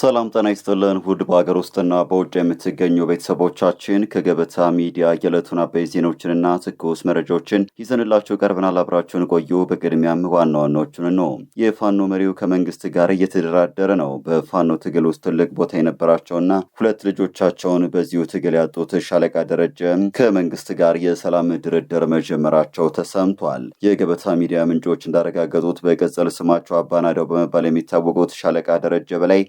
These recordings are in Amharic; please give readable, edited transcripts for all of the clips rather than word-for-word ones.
ሰላም ጤና ይስጥልን ውድ በሀገር ውስጥና በውጭ የምትገኙ ቤተሰቦቻችን ከገበታ ሚዲያ የዕለቱን አበይት ዜናዎችንና ትኩስ መረጃዎችን ይዘንላችሁ ቀርበናል። አብራችሁን ቆዩ። በቅድሚያም ዋና ዋናዎቹን ነው። የፋኖ መሪው ከመንግስት ጋር እየተደራደረ ነው። በፋኖ ትግል ውስጥ ትልቅ ቦታ የነበራቸውና ሁለት ልጆቻቸውን በዚሁ ትግል ያጡት ሻለቃ ደረጀ ከመንግስት ጋር የሰላም ድርድር መጀመራቸው ተሰምቷል። የገበታ ሚዲያ ምንጮች እንዳረጋገጡት በቅጽል ስማቸው አባናዳው በመባል የሚታወቁት ሻለቃ ደረጀ በላይ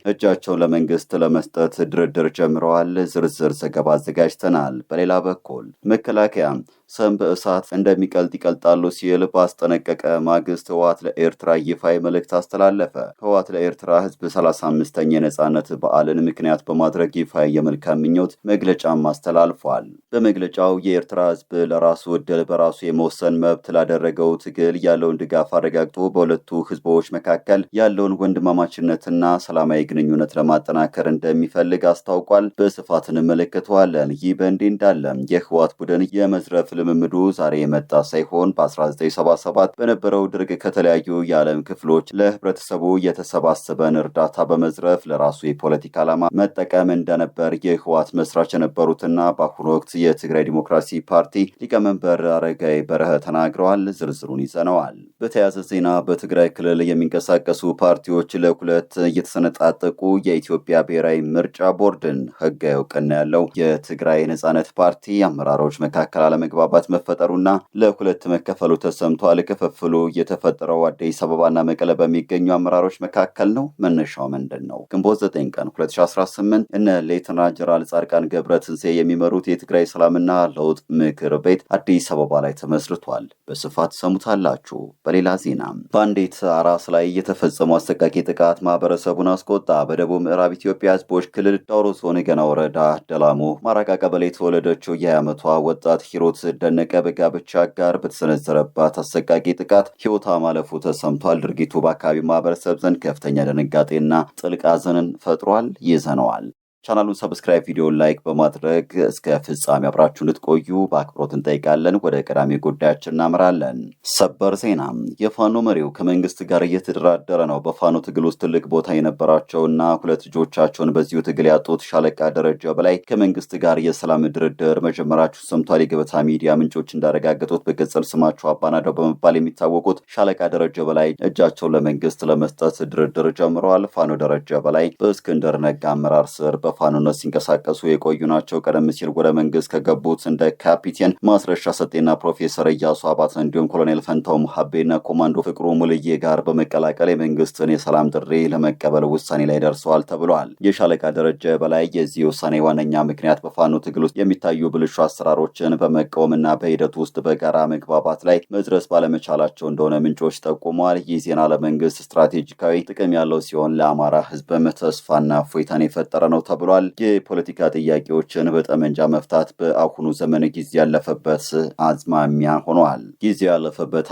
ቸውን ለመንግስት ለመስጠት ድርድር ጀምረዋል። ዝርዝር ዘገባ አዘጋጅተናል። በሌላ በኩል መከላከያ ሰም በእሳት እንደሚቀልጥ ይቀልጣሉ ሲል ባስጠነቀቀ ማግስት ህወሓት ለኤርትራ ይፋዊ መልእክት አስተላለፈ። ህወሓት ለኤርትራ ህዝብ 35ኛ የነጻነት በዓልን ምክንያት በማድረግ ይፋዊ የመልካም ምኞት መግለጫም አስተላልፏል። በመግለጫው የኤርትራ ህዝብ ለራሱ ዕድል በራሱ የመወሰን መብት ላደረገው ትግል ያለውን ድጋፍ አረጋግጦ በሁለቱ ህዝቦች መካከል ያለውን ወንድማማችነትና ሰላማዊ ግንኙነት ለማጠናከር እንደሚፈልግ አስታውቋል። በስፋት እንመለከተዋለን። ይህ በእንዲህ እንዳለ የህወሓት ቡድን የመዝረፍ ልምምዱ ዛሬ የመጣ ሳይሆን በ1977 በነበረው ድርቅ ከተለያዩ የዓለም ክፍሎች ለህብረተሰቡ የተሰባሰበን እርዳታ በመዝረፍ ለራሱ የፖለቲካ ዓላማ መጠቀም እንደነበር የህወሓት መስራች የነበሩትና በአሁኑ ወቅት የትግራይ ዲሞክራሲ ፓርቲ ሊቀመንበር አረጋይ በርሀ ተናግረዋል። ዝርዝሩን ይዘነዋል። በተያያዘ ዜና በትግራይ ክልል የሚንቀሳቀሱ ፓርቲዎች ለሁለት እየተሰነጣጠቁ የኢትዮጵያ ብሔራዊ ምርጫ ቦርድን ህጋዊ እውቅና ያለው የትግራይ ነጻነት ፓርቲ አመራሮች መካከል አለመግባባት መፈጠሩና ለሁለት መከፈሉ ተሰምቷል። ክፍፍሉ የተፈጠረው አዲስ አበባና መቀለ በሚገኙ አመራሮች መካከል ነው። መነሻው ምንድን ነው? ግንቦት 9 ቀን 2018 እነ ሌተና ጀነራል ጻድቃን ገብረትንሳኤ የሚመሩት የትግራይ ሰላምና ለውጥ ምክር ቤት አዲስ አበባ ላይ ተመስርቷል። በስፋት ሰሙታላችሁ። በሌላ ዜና በአንዲት አራስ ላይ የተፈጸመው አሰቃቂ ጥቃት ማህበረሰቡን አስቆጣ። በደቡብ ምዕራብ ኢትዮጵያ ህዝቦች ክልል ዳውሮ ዞን ገና ወረዳ ደላሞ ማራቃ ቀበሌ የተወለደችው የ20 ዓመቷ ወጣት ሂሩት ደነቀ በጋብቻ ጋር በተሰነዘረባት አሰቃቂ ጥቃት ህይወቷ ማለፉ ተሰምቷል። ድርጊቱ በአካባቢው ማህበረሰብ ዘንድ ከፍተኛ ድንጋጤና ጥልቅ ሐዘንን ፈጥሯል። ይዘነዋል። ቻናሉን ሰብስክራይብ፣ ቪዲዮን ላይክ በማድረግ እስከ ፍጻሜ አብራችሁ እንድትቆዩ በአክብሮት እንጠይቃለን። ወደ ቀዳሚ ጉዳያችን እናምራለን። ሰበር ዜና። የፋኖ መሪው ከመንግስት ጋር እየተደራደረ ነው። በፋኖ ትግል ውስጥ ትልቅ ቦታ የነበራቸውና ሁለት ልጆቻቸውን በዚሁ ትግል ያጡት ሻለቃ ደረጀ በላይ ከመንግስት ጋር የሰላም ድርድር መጀመራቸው ሰምቷል። የገበታ ሚዲያ ምንጮች እንዳረጋገጡት በቅጽል ስማቸው አባናዳው በመባል የሚታወቁት ሻለቃ ደረጀ በላይ እጃቸውን ለመንግስት ለመስጠት ድርድር ጀምረዋል። ፋኖ ደረጀ በላይ በእስክንድር ነጋ አመራር ስር በፋኖነት ሲንቀሳቀሱ የቆዩ ናቸው። ቀደም ሲል ወደ መንግስት ከገቡት እንደ ካፒቴን ማስረሻ ሰጤና ፕሮፌሰር እያሱ አባተ እንዲሁም ኮሎኔል ፈንታው መሐቤና ኮማንዶ ፍቅሩ ሙልዬ ጋር በመቀላቀል የመንግስትን የሰላም ጥሪ ለመቀበል ውሳኔ ላይ ደርሰዋል ተብሏል። የሻለቃ ደረጀ በላይ የዚህ ውሳኔ ዋነኛ ምክንያት በፋኖ ትግል ውስጥ የሚታዩ ብልሹ አሰራሮችን በመቃወምና በሂደቱ ውስጥ በጋራ መግባባት ላይ መድረስ ባለመቻላቸው እንደሆነ ምንጮች ጠቁመዋል። ይህ ዜና ለመንግስት ስትራቴጂካዊ ጥቅም ያለው ሲሆን ለአማራ ህዝብም ተስፋና እፎይታን የፈጠረ ነው ተብሏል። የፖለቲካ ጥያቄዎችን በጠመንጃ መፍታት በአሁኑ ዘመን ጊዜ ያለፈበት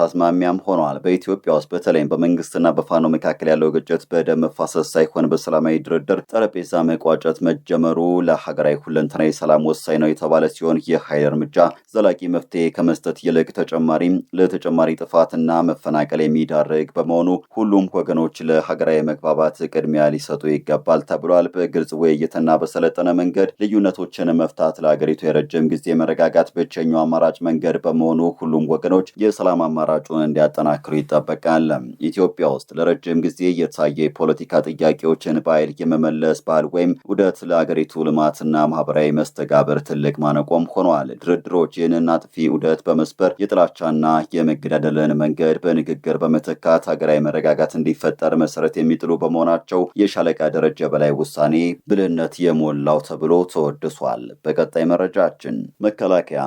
አዝማሚያም ሆኗል። በኢትዮጵያ ውስጥ በተለይም በመንግስትና በፋኖ መካከል ያለው ግጭት በደም መፋሰስ ሳይሆን በሰላማዊ ድርድር ጠረጴዛ መቋጨት መጀመሩ ለሀገራዊ ሁለንተናዊ ሰላም ወሳኝ ነው የተባለ ሲሆን የኃይል እርምጃ ዘላቂ መፍትሄ ከመስጠት ይልቅ ለተጨማሪ ጥፋትና መፈናቀል የሚዳርግ በመሆኑ ሁሉም ወገኖች ለሀገራዊ መግባባት ቅድሚያ ሊሰጡ ይገባል ተብሏል። በግልጽ ውይይትና በሰለጠነ መንገድ ልዩነቶችን መፍታት ለሀገሪቱ የረጅም ጊዜ መረጋጋት ብቸኛው አማራጭ መንገድ በመሆኑ ሁሉም ወገኖች የሰላም አማራጩን እንዲያጠናክሩ ይጠበቃል። ኢትዮጵያ ውስጥ ለረጅም ጊዜ የታየ የፖለቲካ ጥያቄዎችን በኃይል የመመለስ ባህል ወይም ውደት ለሀገሪቱ ልማትና ማህበራዊ መስተጋብር ትልቅ ማነቆም ሆኗል። ድርድሮች ይህንን አጥፊ ውደት በመስበር የጥላቻና የመገዳደልን መንገድ በንግግር በመተካት ሀገራዊ መረጋጋት እንዲፈጠር መሰረት የሚጥሉ በመሆናቸው የሻለቃ ደረጀ በላይ ውሳኔ ብልህነት የሞላው ተብሎ ተወድሷል። በቀጣይ መረጃችን መከላከያ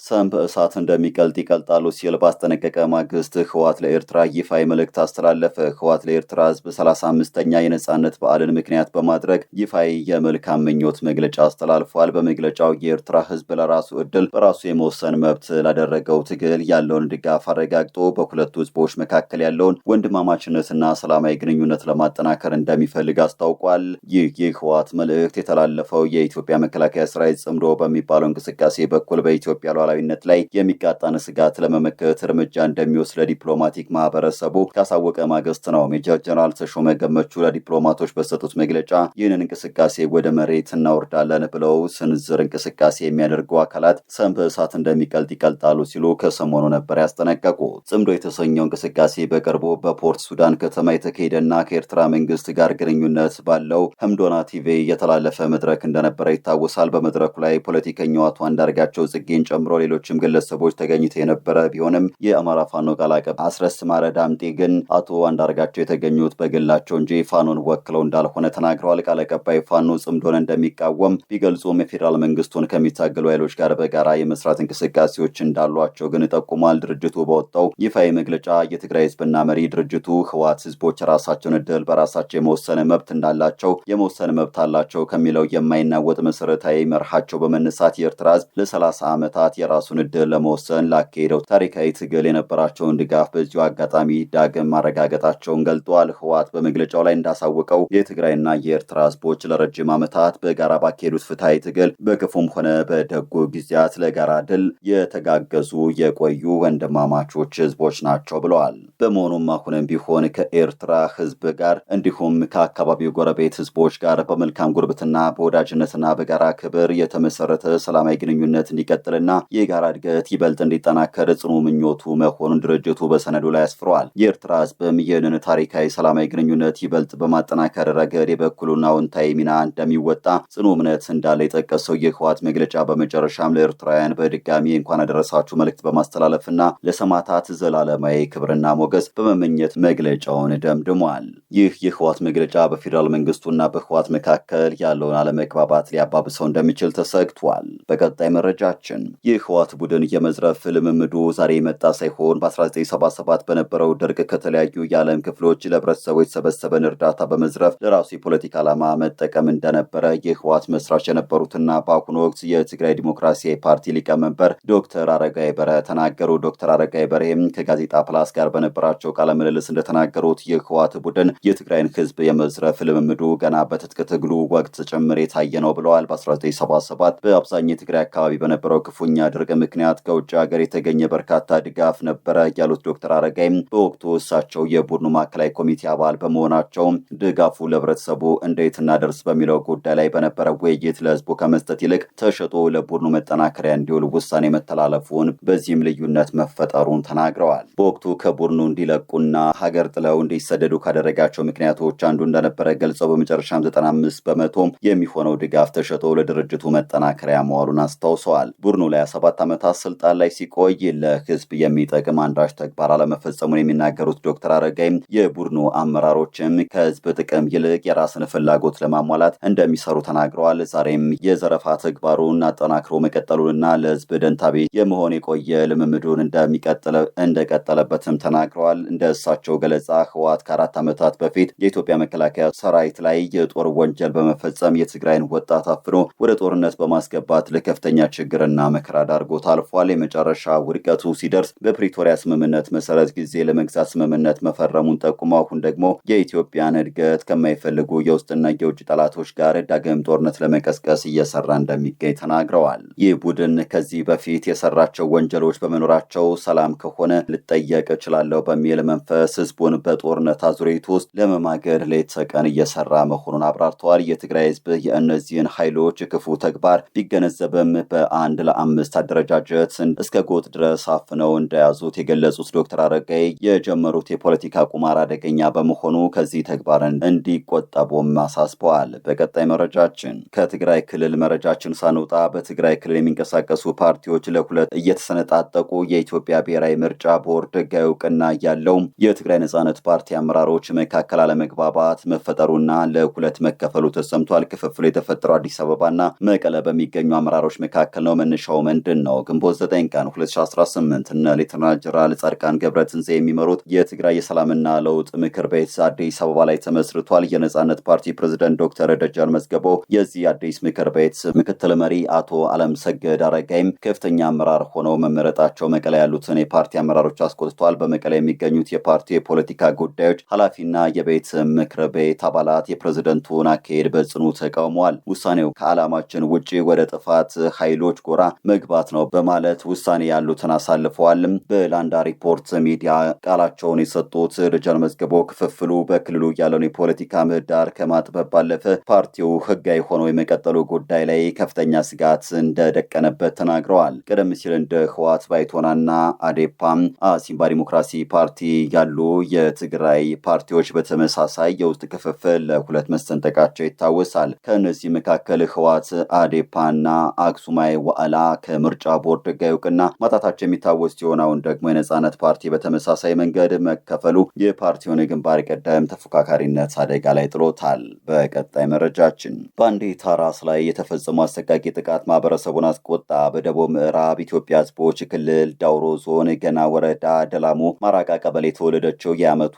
ሰም በእሳት እንደሚቀልጥ ይቀልጣሉ ሲል ባስጠነቀቀ ማግስት ህወሓት ለኤርትራ ይፋዊ መልእክት አስተላለፈ። ህወሓት ለኤርትራ ህዝብ 35ኛ የነጻነት በዓልን ምክንያት በማድረግ ይፋዊ የመልካም ምኞት መግለጫ አስተላልፏል። በመግለጫው የኤርትራ ህዝብ ለራሱ ዕድል በራሱ የመወሰን መብት ላደረገው ትግል ያለውን ድጋፍ አረጋግጦ በሁለቱ ህዝቦች መካከል ያለውን ወንድማማችነትና ሰላማዊ ግንኙነት ለማጠናከር እንደሚፈልግ አስታውቋል። ይህ የህወሓት መልእክት የተላለፈው የኢትዮጵያ መከላከያ ሰራዊት ጽምዶ በሚባለው እንቅስቃሴ በኩል በኢትዮጵያ ሉዓላዊነት ላይ የሚቃጣን ስጋት ለመመከት እርምጃ እንደሚወስድ ለዲፕሎማቲክ ማህበረሰቡ ካሳወቀ ማግስት ነው ሜጀር ጀነራል ተሾመ ገመቹ ለዲፕሎማቶች በሰጡት መግለጫ ይህንን እንቅስቃሴ ወደ መሬት እናወርዳለን ብለው ስንዝር እንቅስቃሴ የሚያደርጉ አካላት ሰም በእሳት እንደሚቀልጥ ይቀልጣሉ ሲሉ ከሰሞኑ ነበር ያስጠነቀቁ። ጽምዶ የተሰኘው እንቅስቃሴ በቅርቡ በፖርት ሱዳን ከተማ የተካሄደና ከኤርትራ መንግስት ጋር ግንኙነት ባለው ህምዶና ቲቪ የተላለፈ መድረክ እንደነበረ ይታወሳል። በመድረኩ ላይ ፖለቲከኛው አቶ አንዳርጋቸው ጽጌን ጨምሮ ሌሎችም ግለሰቦች ተገኝተው የነበረ ቢሆንም የአማራ ፋኖ ቃል አቀባይ አስረስ ማረ ዳምጤ ግን አቶ አንዳርጋቸው የተገኙት በግላቸው እንጂ ፋኖን ወክለው እንዳልሆነ ተናግረዋል። ቃል አቀባይ ፋኖ ጽምዶን እንደሚቃወም ቢገልጹም የፌዴራል መንግስቱን ከሚታገሉ ኃይሎች ጋር በጋራ የመስራት እንቅስቃሴዎች እንዳሏቸው ግን ጠቁሟል። ድርጅቱ በወጣው ይፋዊ መግለጫ የትግራይ ህዝብና መሪ ድርጅቱ ህወሓት ህዝቦች ራሳቸውን እድል በራሳቸው የመወሰን መብት እንዳላቸው የመወሰን መብት አላቸው ከሚለው የማይናወጥ መሰረታዊ መርሃቸው በመነሳት የኤርትራ ህዝብ ለ30 ዓመታት የራሱን እድል ለመወሰን ላካሄደው ታሪካዊ ትግል የነበራቸውን ድጋፍ በዚሁ አጋጣሚ ዳግም ማረጋገጣቸውን ገልጧል። ህወሓት በመግለጫው ላይ እንዳሳወቀው የትግራይና የኤርትራ ህዝቦች ለረጅም ዓመታት በጋራ ባካሄዱት ፍትሐዊ ትግል በክፉም ሆነ በደጉ ጊዜያት ለጋራ ድል የተጋገዙ የቆዩ ወንድማማቾች ህዝቦች ናቸው ብለዋል። በመሆኑም አሁንም ቢሆን ከኤርትራ ህዝብ ጋር እንዲሁም ከአካባቢው ጎረቤት ህዝቦች ጋር በመልካም ጉርብትና በወዳጅነትና በጋራ ክብር የተመሰረተ ሰላማዊ ግንኙነት እንዲቀጥልና የጋራ እድገት ይበልጥ እንዲጠናከር ጽኑ ምኞቱ መሆኑን ድርጅቱ በሰነዱ ላይ አስፍሯል። የኤርትራ ህዝብም ይህንን ታሪካዊ ሰላማዊ ግንኙነት ይበልጥ በማጠናከር ረገድ የበኩሉን አዎንታዊ ሚና እንደሚወጣ ጽኑ እምነት እንዳለ የጠቀሰው የህወሓት መግለጫ በመጨረሻም ለኤርትራውያን በድጋሚ እንኳን አደረሳችሁ መልእክት በማስተላለፍና ለሰማዕታት ዘላለማዊ ክብርና ሞገስ በመመኘት መግለጫውን ደምድሟል። ይህ የህወሓት መግለጫ በፌዴራል መንግስቱና በህወሓት መካከል ያለውን አለመግባባት ሊያባብሰው እንደሚችል ተሰግቷል። በቀጣይ መረጃችን የህወሓት ቡድን የመዝረፍ ልምምዱ ዛሬ የመጣ ሳይሆን በ1977 በነበረው ድርቅ ከተለያዩ የዓለም ክፍሎች ለህብረተሰቡ የተሰበሰበን እርዳታ በመዝረፍ ለራሱ የፖለቲካ ዓላማ መጠቀም እንደነበረ የህወሓት መስራች የነበሩትና በአሁኑ ወቅት የትግራይ ዲሞክራሲያዊ ፓርቲ ሊቀመንበር ዶክተር አረጋይ በርሄ ተናገሩ። ዶክተር አረጋይ በርሄም ከጋዜጣ ፕላስ ጋር በነበራቸው ቃለ ምልልስ እንደተናገሩት የህወሓት ቡድን የትግራይን ህዝብ የመዝረፍ ልምምዱ ገና በትጥቅ ትግሉ ወቅት ጭምር የታየ ነው ብለዋል። በ1977 በአብዛኛው የትግራይ አካባቢ በነበረው ክፉኛ ድርቅ ምክንያት ከውጭ ሀገር የተገኘ በርካታ ድጋፍ ነበረ ያሉት ዶክተር አረጋይም በወቅቱ እሳቸው የቡድኑ ማዕከላዊ ኮሚቴ አባል በመሆናቸው ድጋፉ ለህብረተሰቡ እንዴት እናደርስ በሚለው ጉዳይ ላይ በነበረ ውይይት ለህዝቡ ከመስጠት ይልቅ ተሸጦ ለቡድኑ መጠናከሪያ እንዲውል ውሳኔ መተላለፉን በዚህም ልዩነት መፈጠሩን ተናግረዋል። በወቅቱ ከቡድኑ እንዲለቁና ሀገር ጥለው እንዲሰደዱ ካደረጋቸው ምክንያቶች አንዱ እንደነበረ ገልጸው በመጨረሻም 95 በመቶ የሚሆነው ድጋፍ ተሸጦ ለድርጅቱ መጠናከሪያ መዋሉን አስታውሰዋል። ቡድኑ ለ27 ዓመታት ስልጣን ላይ ሲቆይ ለህዝብ የሚጠቅም አንዳች ተግባር አለመፈጸሙን የሚናገሩት ዶክተር አረጋይም የቡድኑ አመራሮችም ከህዝብ ጥቅም ይልቅ የራስን ፍላጎት ለማሟላት እንደሚሰሩ ተናግረዋል። ዛሬም የዘረፋ ተግባሩን አጠናክሮ መቀጠሉንና ለህዝብ ደንታቤ የመሆን የቆየ ልምምዱን እንደቀጠለበትም ተናግረዋል። እንደ እሳቸው ገለጻ ህወሓት ከ4 ዓመታት በፊት የኢትዮጵያ መከላከያ ሰራዊት ላይ የጦር ወንጀል በመፈጸም የትግራይን ወጣት አፍኖ ወደ ጦርነት በማስገባት ለከፍተኛ ችግርና መከራ ዳርጎት አልፏል። የመጨረሻ ውድቀቱ ሲደርስ በፕሪቶሪያ ስምምነት መሰረት ጊዜ ለመግዛት ስምምነት መፈረሙን ጠቁመው አሁን ደግሞ የኢትዮጵያን እድገት ከማይፈልጉ የውስጥና የውጭ ጠላቶች ጋር ዳግም ጦርነት ለመቀስቀስ እየሰራ እንደሚገኝ ተናግረዋል። ይህ ቡድን ከዚህ በፊት የሰራቸው ወንጀሎች በመኖራቸው ሰላም ከሆነ ልጠየቅ እችላለሁ በሚል መንፈስ ህዝቡን በጦርነት አዙሪት ውስጥ ለመማገድ ሌት ተቀን እየሰራ መሆኑን አብራርተዋል። የትግራይ ህዝብ የእነዚህን ኃይሎች ክፉ ተግባር ቢገነዘብም በ1 ለ5 አደረጃጀት እስከ ጎጥ ድረስ አፍነው እንደያዙት የገለጹት ዶክተር አረጋይ የጀመሩት የፖለቲካ ቁማር አደገኛ በመሆኑ ከዚህ ተግባር እንዲቆጠቡም አሳስበዋል። በቀጣይ መረጃችን ከትግራይ ክልል መረጃችን ሳንወጣ በትግራይ ክልል የሚንቀሳቀሱ ፓርቲዎች ለሁለት እየተሰነጣጠቁ የኢትዮጵያ ብሔራዊ ምርጫ ቦርድ ህጋዊ እውቅና ያለው የትግራይ ነጻነት ፓርቲ አመራሮች መካከል አለመግባባት መፈጠሩና ለሁለት መከፈሉ ተሰምቷል። ክፍፍሉ የተፈጠረው አዲስ አበባና መቀለ በሚገኙ አመራሮች መካከል ነው። መነሻው ምንድን ነው? ግንቦት 9 ቀን 2018 እነ ሌተናል ጀነራል ጻድቃን ገብረትንሳኤ የሚመሩት የትግራይ የሰላምና ለውጥ ምክር ቤት አዲስ አበባ ላይ ተመስርቷል። የነጻነት ፓርቲ ፕሬዝዳንት ዶክተር ደጀን መዝገቦ የዚህ አዲስ ምክር ቤት ምክትል መሪ አቶ አለምሰገድ አረጋይም ከፍተኛ አመራር ሆነው መመረጣቸው መቀለ ያሉትን የፓርቲ አመራሮች አስቆጥቷል። በመቀለ የሚገኙት የፓርቲ የፖለቲካ ጉዳዮች ኃላፊና የቤት ምክር ቤት አባላት የፕሬዝደንቱን አካሄድ በጽኑ ተቃውመዋል። ውሳኔው ከዓላማችን ውጪ ወደ ጥፋት ኃይሎች ጎራ መግባት ማስገባት ነው በማለት ውሳኔ ያሉትን አሳልፈዋል። በላንዳ ሪፖርት ሚዲያ ቃላቸውን የሰጡት ደጀን መዝገቦ ክፍፍሉ በክልሉ ያለውን የፖለቲካ ምህዳር ከማጥበብ ባለፈ ፓርቲው ህጋዊ ሆኖ የመቀጠሉ ጉዳይ ላይ ከፍተኛ ስጋት እንደደቀነበት ተናግረዋል። ቀደም ሲል እንደ ህወሓት፣ ባይቶናና አዴፓም አሲምባ ዲሞክራሲ ፓርቲ ያሉ የትግራይ ፓርቲዎች በተመሳሳይ የውስጥ ክፍፍል ለሁለት መሰንጠቃቸው ይታወሳል። ከእነዚህ መካከል ህወሓት፣ አዴፓና አክሱማይ ዋዕላ ከምርጫ ቦርድ ህጋዊ እውቅና ማጣታቸው የሚታወስ ሲሆን አሁን ደግሞ የነጻነት ፓርቲ በተመሳሳይ መንገድ መከፈሉ የፓርቲውን ግንባር ቀደም ተፎካካሪነት አደጋ ላይ ጥሎታል። በቀጣይ መረጃችን በአንዲት አራስ ላይ የተፈጸመው አሰቃቂ ጥቃት ማህበረሰቡን አስቆጣ። በደቡብ ምዕራብ ኢትዮጵያ ህዝቦች ክልል ዳውሮ ዞን ገና ወረዳ ደላሞ ማራቃ ቀበሌ የተወለደችው የዓመቷ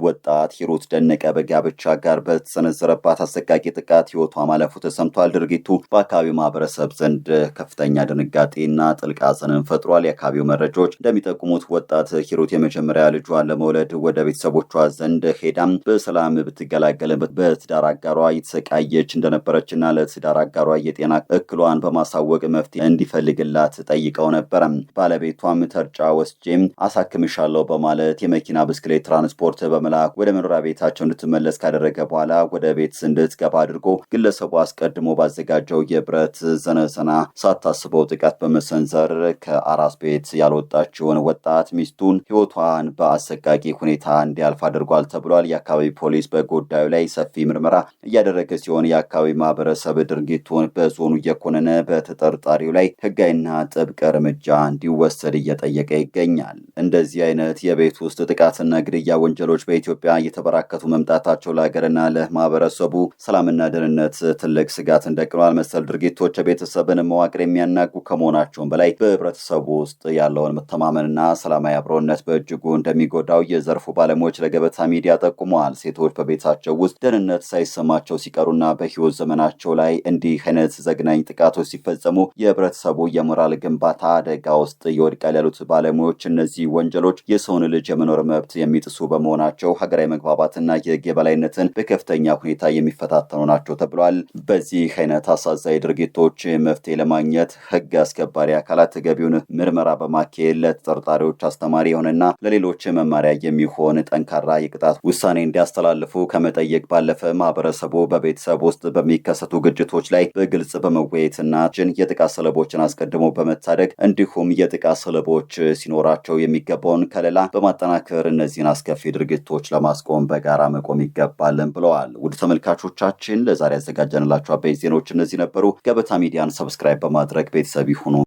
ወጣት ሂሩት ደነቀ በጋብቻ ጋር በተሰነዘረባት አሰቃቂ ጥቃት ህይወቷ ማለፉ ተሰምቷል። ድርጊቱ በአካባቢው ማህበረሰብ ዘንድ ከፍተኛ ድንጋጤና ጥልቅ ሐዘንን ፈጥሯል። የአካባቢው መረጃዎች እንደሚጠቁሙት ወጣት ሂሩት የመጀመሪያ ልጇን ለመውለድ ወደ ቤተሰቦቿ ዘንድ ሄዳም በሰላም ብትገላገልበት በትዳር አጋሯ የተሰቃየች እንደነበረችና ለትዳር አጋሯ የጤና እክሏን በማሳወቅ መፍትሄ እንዲፈልግላት ጠይቀው ነበር። ባለቤቷም ተርጫ ወስጄም አሳክምሻለሁ በማለት የመኪና ብስክሌት ትራንስፖርት በመላክ ወደ መኖሪያ ቤታቸው እንድትመለስ ካደረገ በኋላ ወደ ቤት እንድትገባ አድርጎ ግለሰቡ አስቀድሞ ባዘጋጀው የብረት ዘነዘና ሳታስበው ጥቃት በመሰንዘር ከአራስ ቤት ያልወጣችውን ወጣት ሚስቱን ህይወቷን በአሰቃቂ ሁኔታ እንዲያልፍ አድርጓል ተብሏል። የአካባቢ ፖሊስ በጉዳዩ ላይ ሰፊ ምርመራ እያደረገ ሲሆን የአካባቢ ማህበረሰብ ድርጊቱን በዞኑ እየኮነነ በተጠርጣሪው ላይ ህጋዊና ጥብቅ እርምጃ እንዲወሰድ እየጠየቀ ይገኛል። እንደዚህ አይነት የቤት ውስጥ ጥቃትና ግድያ ወንጀሎች በኢትዮጵያ እየተበራከቱ መምጣታቸው ለሀገርና ለማህበረሰቡ ሰላምና ደህንነት ትልቅ ስጋት እንደቅኗል። መሰል ድርጊቶች የቤተሰብን መዋቅር የሚያናጉ ከመሆናቸውም በላይ በህብረተሰቡ ውስጥ ያለውን መተማመንና ሰላማዊ አብሮነት በእጅጉ እንደሚጎዳው የዘርፉ ባለሙያዎች ለገበታ ሚዲያ ጠቁመዋል። ሴቶች በቤታቸው ውስጥ ደህንነት ሳይሰማቸው ሲቀሩና በህይወት ዘመናቸው ላይ እንዲህ አይነት ዘግናኝ ጥቃቶች ሲፈጸሙ የህብረተሰቡ የሞራል ግንባታ አደጋ ውስጥ ይወድቃል ያሉት ባለሙያዎች እነዚህ ወንጀሎች የሰውን ልጅ የመኖር መብት የሚጥሱ በመሆናቸው ሀገራዊ መግባባትና የህግ የበላይነትን በከፍተኛ ሁኔታ የሚፈታተኑ ናቸው ተብሏል። በዚህ አይነት አሳዛኝ ድርጊቶች መፍትሄ ለማግኘት ህግ አስከባሪ አካላት ተገቢውን ምርመራ በማካሄድ ለተጠርጣሪዎች አስተማሪ የሆነና ለሌሎች መማሪያ የሚሆን ጠንካራ የቅጣት ውሳኔ እንዲያስተላልፉ ከመጠየቅ ባለፈ ማህበረሰቡ በቤተሰብ ውስጥ በሚከሰቱ ግጭቶች ላይ በግልጽ በመወያየትና የጥቃት ሰለቦችን አስቀድሞ በመታደግ እንዲሁም የጥቃት ሰለቦች ሲኖራቸው የሚገባውን ከለላ በማጠናከር እነዚህን አስከፊ ድርጊቶች ለማስቆም በጋራ መቆም ይገባልን ብለዋል። ውድ ተመልካቾቻችን ለዛሬ ያዘጋጀንላችሁ አበይት ዜናዎች እነዚህ ነበሩ። ገበታ ሚዲያን ሰብስክራይብ በማድረግ ቤተሰብ ይሁኑ።